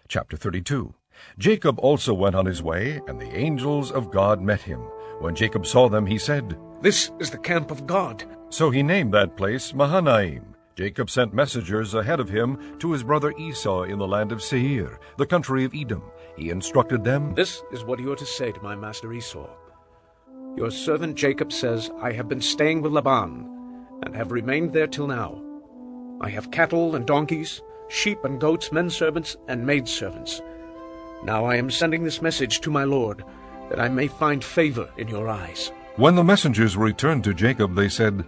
Chapter 32. Jacob also went on his way, and the angels of God met him. When Jacob saw them, he said, "This is the camp of God." So he named that place Mahanaim. Jacob sent messengers ahead of him to his brother Esau in the land of Seir, the country of Edom. He instructed them, "This is what you are to say to my master Esau. Your servant Jacob says, I have been staying with Laban, and have remained there till now. I have cattle and donkeys, sheep and goats, men servants and maid servants. Now I am sending this message to my lord, that I may find favor in your eyes." When the messengers returned to Jacob, they said,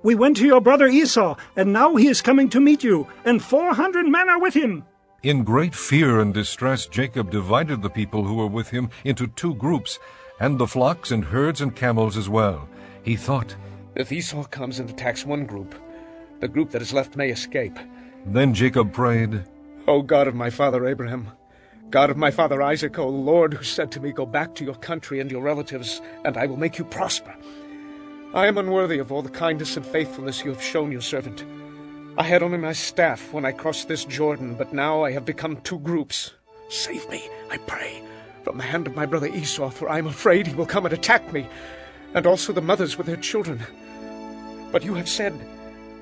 "We went to your brother Esau, and now he is coming to meet you, and 400 men are with him." In great fear and distress, Jacob divided the people who were with him into 2 groups, and the flocks and herds and camels as well. He thought, "If Esau comes and attacks one group, the group that is left may escape." Then Jacob prayed, "O God of my father Abraham, God of my father Isaac, O Lord, who said to me, 'Go back to your country and your relatives, and I will make you prosper.' I am unworthy of all the kindness and faithfulness you have shown your servant. I had only my staff when I crossed this Jordan, but now I have become 2 groups. Save me, I pray, from the hand of my brother Esau, for I am afraid he will come and attack me, and also the mothers with their children. But you have said,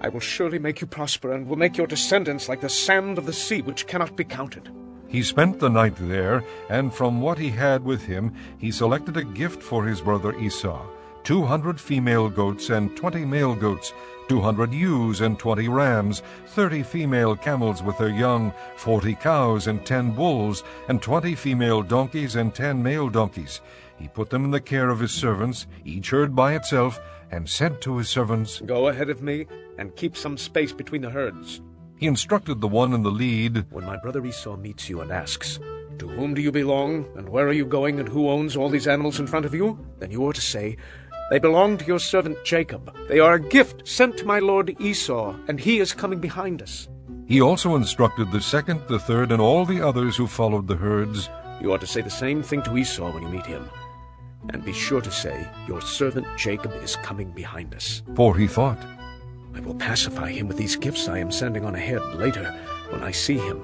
'I will surely make you prosper, and will make your descendants like the sand of the sea, which cannot be counted.'" He spent the night there, and from what he had with him he selected a gift for his brother Esau, 200 female goats and 20 male goats, 200 ewes and 20 rams, 30 female camels with their young, 40 cows and 10 bulls, and 20 female donkeys and 10 male donkeys. He put them in the care of his servants, each herd by itself, and said to his servants, "Go ahead of me, and keep some space between the herds." He instructed the one in the lead, "When my brother Esau meets you and asks, 'To whom do you belong, and where are you going, and who owns all these animals in front of you?' then you are to say, 'They belong to your servant Jacob. They are a gift sent to my lord Esau, and he is coming behind us.'" He also instructed the second, the third, and all the others who followed the herds, "You are to say the same thing to Esau when you meet him. And be sure to say, 'Your servant Jacob is coming behind us.'" For he thought, "I will pacify him with these gifts I am sending on ahead later when I see him.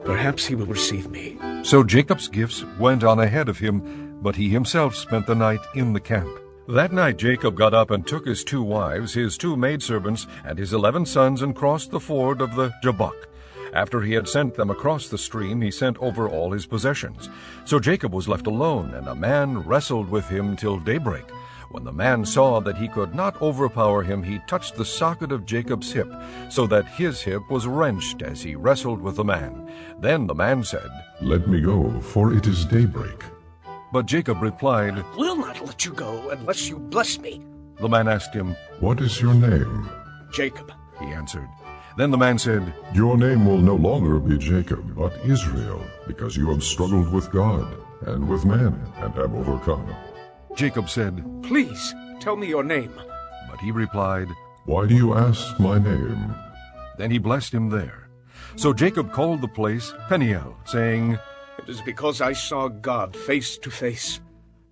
Perhaps he will receive me." So Jacob's gifts went on ahead of him, but he himself spent the night in the camp. That night Jacob got up and took his 2 wives, his 2 maidservants, and his 11 sons, and crossed the ford of the Jabbok. After he had sent them across the stream, he sent over all his possessions. So Jacob was left alone, and a man wrestled with him till daybreak. When the man saw that he could not overpower him, he touched the socket of Jacob's hip, so that his hip was wrenched as he wrestled with the man. Then the man said, "Let me go, for it is daybreak." But Jacob replied, "I will not let you go unless you bless me." The man asked him, "What is your name?" "Jacob." He answered. Then the man said, "Your name will no longer be Jacob, but Israel, because you have struggled with God and with men, and have overcome." Jacob said, "Please, tell me your name." But he replied, "Why do you ask my name?" Then he blessed him there. So Jacob called the place Peniel, saying, "It is because I saw God face to face,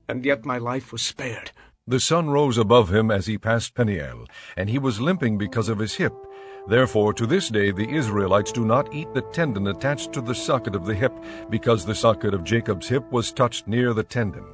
and yet my life was spared." The sun rose above him as he passed Peniel, and he was limping because of his hip. Therefore to this day the Israelites do not eat the tendon attached to the socket of the hip, because the socket of Jacob's hip was touched near the tendon.